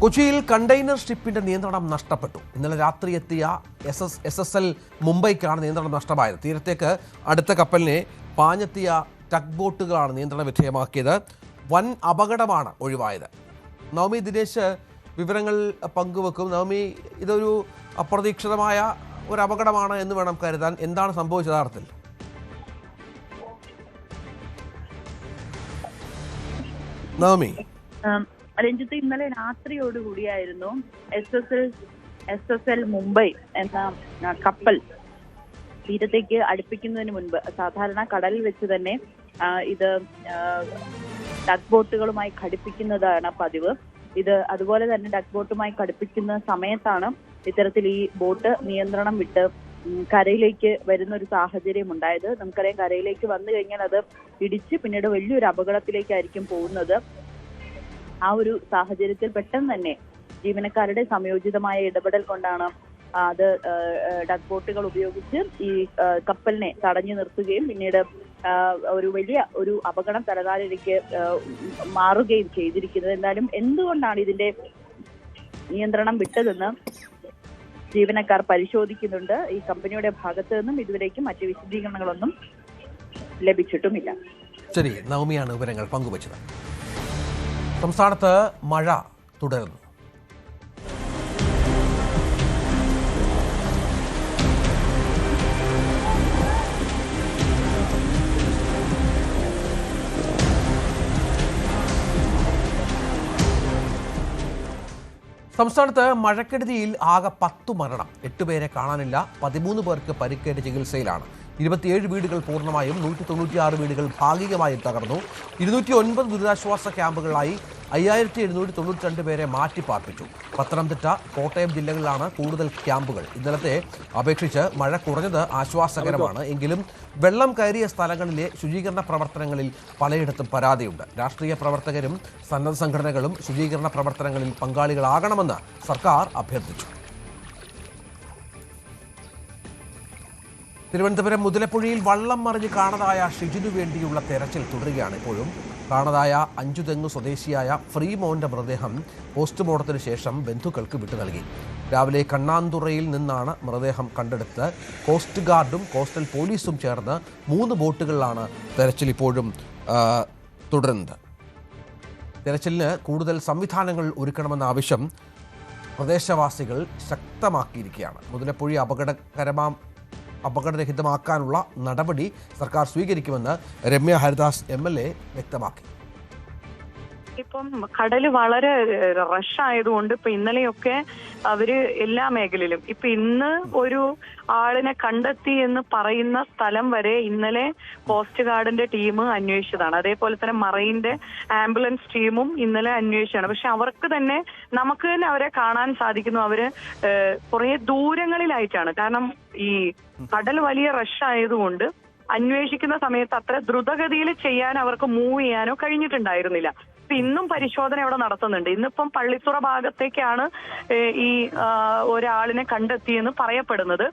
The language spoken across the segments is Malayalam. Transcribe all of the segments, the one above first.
കൊച്ചിയിൽ കണ്ടെയ്നർ ഷിപ്പിന്റെ നിയന്ത്രണം നഷ്ടപ്പെട്ടു. ഇന്നലെ രാത്രി എത്തിയ SSL മുംബൈക്കാണ് നിയന്ത്രണം നഷ്ടമായത്. തീരത്തേക്ക് അടുത്ത കപ്പലിനെ പാഞ്ഞെത്തിയ ടഗ് ബോട്ടുകളാണ് നിയന്ത്രണ വിധേയമാക്കിയത്. വൻ അപകടമാണ് ഒഴിവായത്. നവമി ദിനേശ് വിവരങ്ങൾ പങ്കുവെക്കും. നവമി, ഇതൊരു അപ്രതീക്ഷിതമായ ഒരു അപകടമാണ് എന്ന് വേണം കരുതാൻ. എന്താണ് സംഭവിച്ചത് യഥാർത്ഥത്തിൽ? നവമി, രഞ്ജിത്ത്, ഇന്നലെ രാത്രിയോടുകൂടിയായിരുന്നു SSL മുംബൈ എന്ന കപ്പൽ തീരത്തേക്ക് അടുപ്പിക്കുന്നതിന് മുൻപ് സാധാരണ കടലിൽ വെച്ച് തന്നെ ഇത് ഡക്ക് ബോട്ടുകളുമായി ഘടിപ്പിക്കുന്നതാണ് പതിവ്. ഇത് അതുപോലെ തന്നെ ഡക്ക് ബോട്ടുമായി ഘടിപ്പിക്കുന്ന സമയത്താണ് ഇത്തരത്തിൽ ഈ ബോട്ട് നിയന്ത്രണം വിട്ട് കരയിലേക്ക് വരുന്ന ഒരു സാഹചര്യം ഉണ്ടായത്. നമുക്കറിയാം, കരയിലേക്ക് വന്നു കഴിഞ്ഞാൽ അത് ഇടിച്ച് പിന്നീട് വലിയൊരു അപകടത്തിലേക്കായിരിക്കും പോകുന്നത്. ആ ഒരു സാഹചര്യത്തിൽ പെട്ടെന്ന് തന്നെ ജീവനക്കാരുടെ സംയോജിതമായ ഇടപെടൽ കൊണ്ടാണ് അത് ഡക്ക് ബോട്ടുകൾ ഉപയോഗിച്ച് ഈ കപ്പലിനെ തടഞ്ഞു നിർത്തുകയും പിന്നീട് ഒരു വലിയ ഒരു അപകടം തലകാലിലേക്ക് മാറുകയും ചെയ്തിരിക്കുന്നത്. എന്തായാലും എന്തുകൊണ്ടാണ് ഇതിന്റെ നിയന്ത്രണം വിട്ടതെന്ന് ജീവനക്കാർ പരിശോധിക്കുന്നുണ്ട്. ഈ കമ്പനിയുടെ ഭാഗത്ത് നിന്നും ഇതുവരേക്കും മറ്റ് വിശദീകരണങ്ങളൊന്നും ലഭിച്ചിട്ടുമില്ല. ശരി, നവമിയാണ് വിവരങ്ങൾ പങ്കുവച്ചത്. സംസ്ഥാനത്ത് മഴ തുടരുന്നു. സംസ്ഥാനത്ത് മഴക്കെടുതിയിൽ ആകെ 10 മരണം, 8 പേരെ കാണാനില്ല, 13 പേർക്ക് പരിക്കേറ്റ് ചികിത്സയിലാണ്. 27 വീടുകൾ പൂർണ്ണമായും 196 വീടുകൾ ഭാഗികമായും തകർന്നു. 209 ദുരിതാശ്വാസ ക്യാമ്പുകളായി 5792 പേരെ മാറ്റിപ്പാർപ്പിച്ചു. പത്തനംതിട്ട, കോട്ടയം ജില്ലകളിലാണ് കൂടുതൽ ക്യാമ്പുകൾ. ഇന്നലത്തെ അപേക്ഷിച്ച് മഴ കുറഞ്ഞത് ആശ്വാസകരമാണ്. എങ്കിലും വെള്ളം കയറിയ സ്ഥലങ്ങളിലെ ശുചീകരണ പ്രവർത്തനങ്ങളിൽ പലയിടത്തും പരാതിയുണ്ട്. രാഷ്ട്രീയ പ്രവർത്തകരും സന്നദ്ധ സംഘടനകളും ശുചീകരണ പ്രവർത്തനങ്ങളിൽ പങ്കാളികളാകണമെന്ന് സർക്കാർ അഭ്യർത്ഥിച്ചു. തിരുവനന്തപുരം മുതലപ്പുഴയിൽ വള്ളം മറിഞ്ഞ് കാണാതായ ഷിജിനു വേണ്ടിയുള്ള തെരച്ചിൽ തുടരുകയാണ്. ഇപ്പോഴും കാണാതായ അഞ്ചുതെങ്ങ് സ്വദേശിയായ ഫ്രീമോന്റെ മൃതദേഹം പോസ്റ്റ്മോർട്ടത്തിന് ശേഷം ബന്ധുക്കൾക്ക് വിട്ടു നൽകി. രാവിലെ കണ്ണാന്തുറയിൽ നിന്നാണ് മൃതദേഹം കണ്ടെടുത്ത് കോസ്റ്റ് ഗാർഡും കോസ്റ്റൽ പോലീസും ചേർന്ന് 3 ബോട്ടുകളിലാണ് തെരച്ചിൽ ഇപ്പോഴും തുടരുന്നത്. തെരച്ചിലിന് കൂടുതൽ സംവിധാനങ്ങൾ ഒരുക്കണമെന്ന ആവശ്യം പ്രദേശവാസികൾ ശക്തമാക്കിയിരിക്കുകയാണ്. മുതലപ്പുഴ അപകടരഹിതമാക്കാനുള്ള നടപടി സർക്കാർ സ്വീകരിക്കുമെന്ന് രമ്യ ഹരിദാസ് MLA വ്യക്തമാക്കി. ഇപ്പം കടല് വളരെ റഷ് ആയതുകൊണ്ട് ഇപ്പൊ ഇന്നലെയൊക്കെ അവര് എല്ലാ മേഖലയിലും ഇപ്പൊ ഇന്ന് ഒരു ആളിനെ കണ്ടെത്തി എന്ന് പറയുന്ന സ്ഥലം വരെ ഇന്നലെ കോസ്റ്റ് ഗാർഡിന്റെ ടീം അന്വേഷിച്ചതാണ്. അതേപോലെ തന്നെ മറൈന്റെ ആംബുലൻസ് ടീമും ഇന്നലെ അന്വേഷിച്ചാണ്. പക്ഷെ അവർക്ക് തന്നെ നമുക്ക് തന്നെ അവരെ കാണാൻ സാധിക്കുന്നു. അവര് കുറെ ദൂരങ്ങളിലായിട്ടാണ്. കാരണം ഈ കടൽ വലിയ റഷ് ആയതുകൊണ്ട് അന്വേഷിക്കുന്ന സമയത്ത് അത്ര ദ്രുതഗതിയിൽ ചെയ്യാൻ അവർക്ക് മൂവ് ചെയ്യാനോ കഴിഞ്ഞിട്ടുണ്ടായിരുന്നില്ല. ഇന്നും പരിശോധന അവിടെ നടത്തുന്നുണ്ട്. ഇന്നിപ്പം പള്ളിത്തുറ ഭാഗത്തേക്കാണ് ഈ ഒരാളിനെ കണ്ടെത്തിയെന്ന് പറയപ്പെടുന്നത്.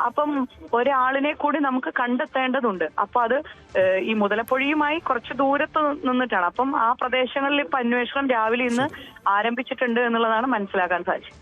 അപ്പം ഒരാളിനെ കൂടി നമുക്ക് കണ്ടെത്തേണ്ടതുണ്ട്. അപ്പൊ അത് ഈ മുതലപ്പുഴയുമായി കുറച്ച് ദൂരത്ത് നിന്നിട്ടാണ്. അപ്പം ആ പ്രദേശങ്ങളിൽ ഇപ്പൊ അന്വേഷണം രാവിലെ ഇന്ന് ആരംഭിച്ചിട്ടുണ്ട് എന്നുള്ളതാണ് മനസ്സിലാക്കാൻ സാധിച്ചത്.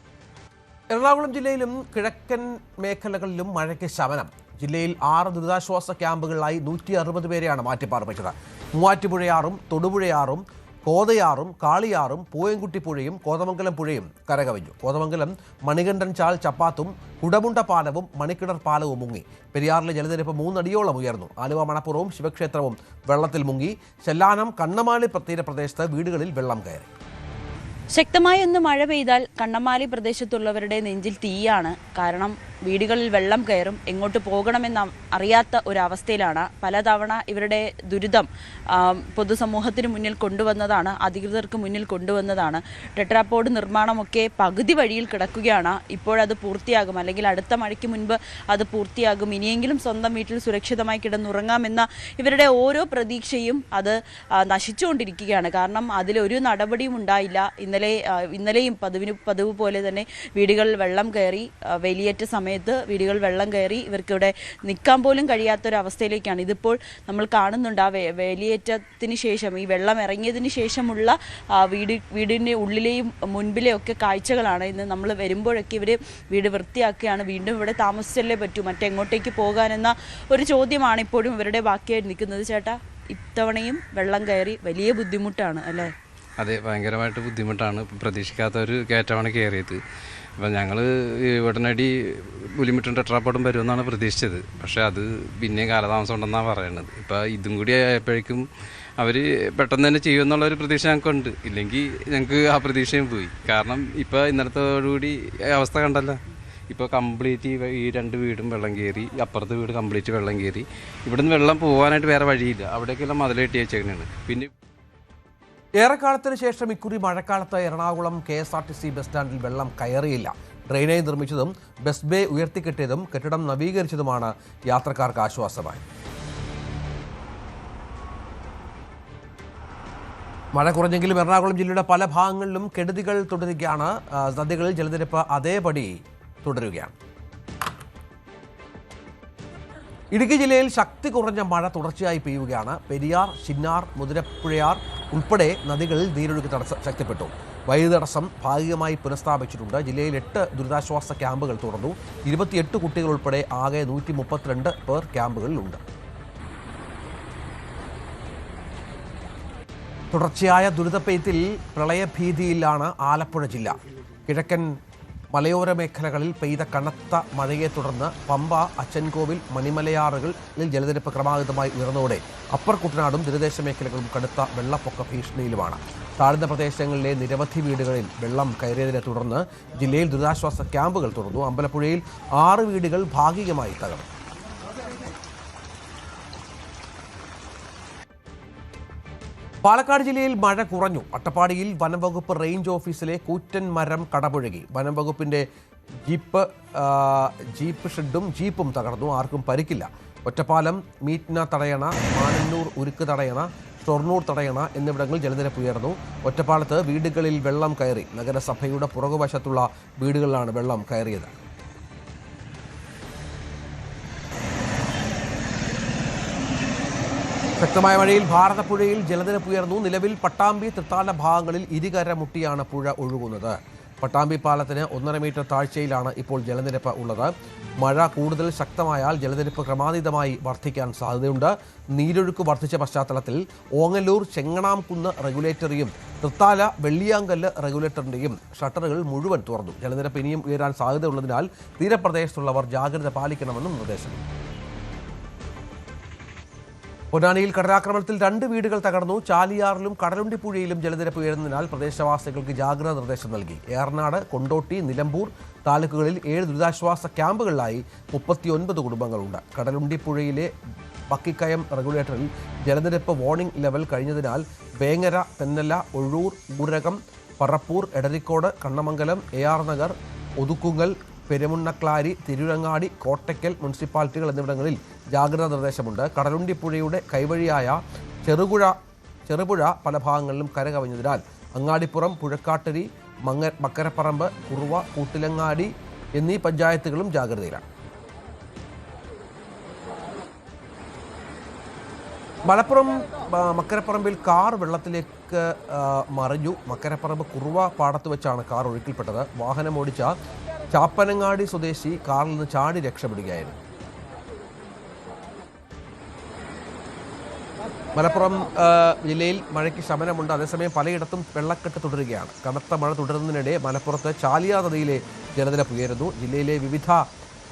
എറണാകുളം ജില്ലയിലും കിഴക്കൻ മേഖലകളിലും മഴയ്ക്ക് ശമനം. ജില്ലയിൽ 6 ദുരിതാശ്വാസ ക്യാമ്പുകളിലായി 160 പേരെയാണ് മാറ്റിപ്പാർപ്പിച്ചത്. മൂവാറ്റുപുഴയാറും തൊടുപുഴയാറും കോതയാറും കാളിയാറും പൂയംകുട്ടി പുഴയും കോതമംഗലം പുഴയും കരകവിഞ്ഞു. കോതമംഗലം മണികണ്ഠൻ ചാൽ ചപ്പാത്തും കുടമുണ്ട പാലവും മണിക്കിണർ പാലവും മുങ്ങി. പെരിയാറിലെ ജലനിരപ്പ് 3 അടിയോളം ഉയർന്നു. ആലുവ മണപ്പുറവും ശിവക്ഷേത്രവും വെള്ളത്തിൽ മുങ്ങി. ചെല്ലാനം കണ്ണമാലി തീരപ്രദേശത്ത് വീടുകളിൽ വെള്ളം കയറി. ശക്തമായി ഒന്ന് മഴ പെയ്താൽ കണ്ണമാലി പ്രദേശത്തുള്ളവരുടെ നെഞ്ചിൽ തീയാണ്. കാരണം വീടുകളിൽ വെള്ളം കയറും. എങ്ങോട്ട് പോകണമെന്ന് അറിയാത്ത ഒരവസ്ഥയിലാണ്. പലതവണ ഇവരുടെ ദുരിതം പൊതുസമൂഹത്തിന് മുന്നിൽ കൊണ്ടുവന്നതാണ്, അധികൃതർക്ക് മുന്നിൽ കൊണ്ടുവന്നതാണ്. ടെട്രാപോഡ് നിർമ്മാണമൊക്കെ പകുതി വഴിയിൽ കിടക്കുകയാണ്. ഇപ്പോഴത് പൂർത്തിയാകും, അല്ലെങ്കിൽ അടുത്ത മഴയ്ക്ക് മുൻപ് അത് പൂർത്തിയാകും. ഇനിയെങ്കിലും സ്വന്തം വീട്ടിൽ സുരക്ഷിതമായി കിടന്നുറങ്ങാമെന്ന ഇവരുടെ ഓരോ പ്രതീക്ഷയും അത് നശിച്ചുകൊണ്ടിരിക്കുകയാണ്. കാരണം അതിലൊരു നടപടിയും ഉണ്ടായില്ല. ഇന്നലെയും പതിവ് പോലെ തന്നെ വീടുകളിൽ വെള്ളം കയറി. വേലിയേറ്റ സമയം സമയത്ത് വീടുകൾ വെള്ളം കയറി ഇവർക്കിവിടെ നിൽക്കാൻ പോലും കഴിയാത്തൊരവസ്ഥയിലേക്കാണ്. ഇതിപ്പോൾ നമ്മൾ കാണുന്നുണ്ട്. ആ വേലിയേറ്റത്തിന് ശേഷം, ഈ വെള്ളം ഇറങ്ങിയതിന് ശേഷമുള്ള വീടിൻ്റെ ഉള്ളിലെയും മുൻപിലെയും ഒക്കെ കാഴ്ചകളാണ്. ഇന്ന് നമ്മൾ വരുമ്പോഴൊക്കെ ഇവർ വീട് വൃത്തിയാക്കുകയാണ്. വീണ്ടും ഇവിടെ താമസിച്ചല്ലേ പറ്റൂ, മറ്റെങ്ങോട്ടേക്ക് പോകാനെന്ന ഒരു ചോദ്യമാണ് ഇപ്പോഴും ഇവരുടെ ബാക്കിയായിട്ട് നിൽക്കുന്നത്. ചേട്ടാ, ഇത്തവണയും വെള്ളം കയറി വലിയ ബുദ്ധിമുട്ടാണ് അല്ലേ? അതെ, ഭയങ്കരമായിട്ട് ബുദ്ധിമുട്ടാണ്. പ്രതീക്ഷിക്കാത്ത ഒരു കയറ്റമാണ് കയറിയത്. അപ്പം ഞങ്ങൾ ഉടനടി പുലിമുട്ടും ടെട്രാപ്പോഡും വരുമെന്നാണ് പ്രതീക്ഷിച്ചത്. പക്ഷേ അത് പിന്നെയും കാലതാമസം ഉണ്ടെന്നാണ് പറയുന്നത്. ഇപ്പോൾ ഇതും കൂടി ആയപ്പോഴേക്കും അവർ പെട്ടെന്ന് തന്നെ ചെയ്യുമെന്നുള്ളൊരു പ്രതീക്ഷ ഞങ്ങൾക്കുണ്ട്. ഇല്ലെങ്കിൽ ഞങ്ങൾക്ക് ആ പ്രതീക്ഷയും പോയി. കാരണം ഇപ്പോൾ ഇന്നലത്തോടുകൂടി അവസ്ഥ കണ്ടല്ലോ. ഇപ്പോൾ കംപ്ലീറ്റ് ഈ 2 വീടും വെള്ളം കയറി, അപ്പുറത്തെ വീട് കംപ്ലീറ്റ് വെള്ളം കയറി. ഇവിടുന്ന് വെള്ളം പോകാനായിട്ട് വേറെ വഴിയില്ല. അവിടേക്കെല്ലാം മതിൽ കെട്ടി വെച്ചേക്കണേണ്. പിന്നെ ഏറെക്കാലത്തിന് ശേഷം ഇക്കുറി മഴക്കാലത്ത് എറണാകുളം KSRTC ബസ് സ്റ്റാൻഡിൽ വെള്ളം കയറിയില്ല. ഡ്രെയിനേജ് നിർമ്മിച്ചതും ബസ് ബേ ഉയർത്തിക്കെട്ടിയതും കെട്ടിടം നവീകരിച്ചതുമാണ് യാത്രക്കാർക്ക് ആശ്വാസമായി. മഴ കുറഞ്ഞെങ്കിലും എറണാകുളം ജില്ലയുടെ പല ഭാഗങ്ങളിലും കെടുതികൾ തുടരുകയാണ്. നദികളിൽ ജലനിരപ്പ് അതേപടി തുടരുകയാണ്. ഇടുക്കി ജില്ലയിൽ ശക്തി കുറഞ്ഞ മഴ തുടർച്ചയായി പെയ്യുകയാണ്. പെരിയാർ, ചിന്നാർ, മുതിരപ്പുഴയാർ ഉൾപ്പെടെ നദികളിൽ നീരൊഴുക്ക് ശക്തിപ്പെട്ടു. വൈദ്യുതി തടസ്സം ഭാഗികമായി പുനഃസ്ഥാപിച്ചിട്ടുണ്ട്. ജില്ലയിൽ 8 ദുരിതാശ്വാസ ക്യാമ്പുകൾ തുറന്നു. 28 കുട്ടികൾ ഉൾപ്പെടെ ആകെ 132 പേർ ക്യാമ്പുകളിലുണ്ട്. തുടർച്ചയായ ദുരിതപ്പെയ്ത്തിൽ പ്രളയഭീതിയിലാണ് ആലപ്പുഴ ജില്ല. കിഴക്കൻ മലയോര മേഖലകളിൽ പെയ്ത കനത്ത മഴയെ തുടർന്ന് പമ്പ, അച്ചൻകോവിൽ, മണിമലയാറുകളിൽ ജലനിരപ്പ് ക്രമാതീതമായി ഉയർന്നതോടെ അപ്പർ കുട്ടനാടും തീരദേശ മേഖലകളും കടുത്ത വെള്ളപ്പൊക്ക ഭീഷണിയിലുമാണ്. താഴ്ന്ന പ്രദേശങ്ങളിലെ നിരവധി വീടുകളിൽ വെള്ളം കയറിയതിനെ തുടർന്ന് ജില്ലയിൽ ദുരിതാശ്വാസ ക്യാമ്പുകൾ തുറന്നു. അമ്പലപ്പുഴയിൽ 6 വീടുകൾ ഭാഗികമായി തകർന്നു. പാലക്കാട് ജില്ലയിൽ മഴ കുറഞ്ഞു. അട്ടപ്പാടിയിൽ വനംവകുപ്പ് റേഞ്ച് ഓഫീസിലെ കൂറ്റൻ മരം കടപുഴകി. വനംവകുപ്പിന്റെ ജീപ്പ് ഷെഡും ജീപ്പും തകർന്നു. ആർക്കും പരിക്കില്ല. ഒറ്റപ്പാലം, മീറ്റ്ന തടയണ, മാനന്നൂർ ഉരുക്ക് തടയണ, ഷൊർണൂർ തടയണ എന്നിവിടങ്ങളിൽ ജലനിരപ്പ് ഉയർന്നു. ഒറ്റപ്പാലത്ത് വീടുകളിൽ വെള്ളം കയറി. നഗരസഭയുടെ പുറകുവശത്തുള്ള വീടുകളിലാണ് വെള്ളം കയറിയത്. ശക്തമായ മഴയിൽ ഭാരതപ്പുഴയിൽ ജലനിരപ്പ് ഉയർന്നു. നിലവിൽ പട്ടാമ്പി, തൃത്താല ഭാഗങ്ങളിൽ ഇരുകര മുട്ടിയാണ് പുഴ ഒഴുകുന്നത്. പട്ടാമ്പി പാലത്തിന് 1.5 മീറ്റർ താഴ്ചയിലാണ് ഇപ്പോൾ ജലനിരപ്പ് ഉള്ളത്. മഴ കൂടുതൽ ശക്തമായാൽ ജലനിരപ്പ് ക്രമാതീതമായി വർദ്ധിക്കാൻ സാധ്യതയുണ്ട്. നീരൊഴുക്ക് വർദ്ധിച്ച പശ്ചാത്തലത്തിൽ ഓങ്ങല്ലൂർ ചെങ്ങണാംകുന്ന് റെഗുലേറ്ററിയും തൃത്താല വെള്ളിയാങ്കല്ല് റെഗുലേറ്ററിന്റെയും ഷട്ടറുകൾ മുഴുവൻ തുറന്നു. ജലനിരപ്പ് ഇനിയും ഉയരാൻ സാധ്യതയുള്ളതിനാൽ തീരപ്രദേശത്തുള്ളവർ ജാഗ്രത പാലിക്കണമെന്നും നിർദ്ദേശം. പൊന്നാനിയിൽ കടലാക്രമണത്തിൽ 2 വീടുകൾ തകർന്നു. ചാലിയാറിലും കടലുണ്ടിപ്പുഴയിലും ജലനിരപ്പ് ഉയരുന്നതിനാൽ പ്രദേശവാസികൾക്ക് ജാഗ്രതാ നിർദ്ദേശം നൽകി. ഏറനാട്, കൊണ്ടോട്ടി, നിലമ്പൂർ താലൂക്കുകളിൽ 7 ദുരിതാശ്വാസ ക്യാമ്പുകളിലായി 39 കുടുംബങ്ങളുണ്ട്. കടലുണ്ടിപ്പുഴയിലെ ബക്കിക്കയം റെഗുലേറ്ററിൽ ജലനിരപ്പ് വാർണിംഗ് ലെവൽ കഴിഞ്ഞതിനാൽ വേങ്ങര, തെന്നല, ഒഴൂർ, ഊരകം, പറപ്പൂർ, എടരിക്കോട്, കണ്ണമംഗലം, AR നഗർ, ഒതുക്കുങ്ങൽ, പെരുമുണ്ണക്ലാരി, തിരുരങ്ങാടി, കോട്ടയ്ക്കൽ മുനിസിപ്പാലിറ്റികൾ എന്നിവിടങ്ങളിൽ ജാഗ്രതാ നിർദ്ദേശമുണ്ട്. കടലുണ്ടിപ്പുഴയുടെ കൈവഴിയായ ചെറുപുഴ പല ഭാഗങ്ങളിലും കരകവിഞ്ഞതിനാൽ അങ്ങാടിപ്പുറം, പുഴക്കാട്ടരി, മക്കരപ്പറമ്പ്, കുറുവ, കൂട്ടിലങ്ങാടി എന്നീ പഞ്ചായത്തുകളും ജാഗ്രതയിലാണ്. മലപ്പുറം മക്കരപ്പറമ്പിൽ കാർ വെള്ളത്തിലേക്ക് മറിഞ്ഞു. മക്കരപ്പറമ്പ് കുറുവ പാടത്ത് വെച്ചാണ് കാർ ഒഴുക്കിൽപ്പെട്ടത്. വാഹനമോടിച്ച ചാപ്പനങ്ങാടി സ്വദേശി കാറിൽ നിന്ന് ചാടി രക്ഷപ്പെടുകയായിരുന്നു. മലപ്പുറം ജില്ലയിൽ മഴയ്ക്ക് ശമനമുണ്ട്. അതേസമയം പലയിടത്തും വെള്ളക്കെട്ട് തുടരുകയാണ്. കനത്ത മഴ തുടരുന്നതിനിടെ മലപ്പുറത്ത് ചാലിയാർ നദിയിലെ ജലനിരപ്പ് ഉയരുന്നു. ജില്ലയിലെ വിവിധ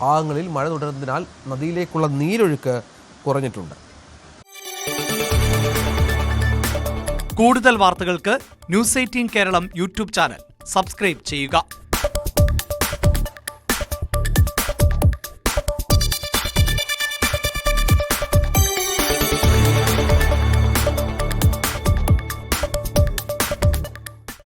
ഭാഗങ്ങളിൽ മഴ തുടരുന്നതിനാൽ നദിയിലേക്കുള്ള നീരൊഴുക്ക് കുറഞ്ഞിട്ടുണ്ട്. കൂടുതൽ വാർത്തകൾക്ക് News 18 Keralam YouTube channel subscribe ചെയ്യുക.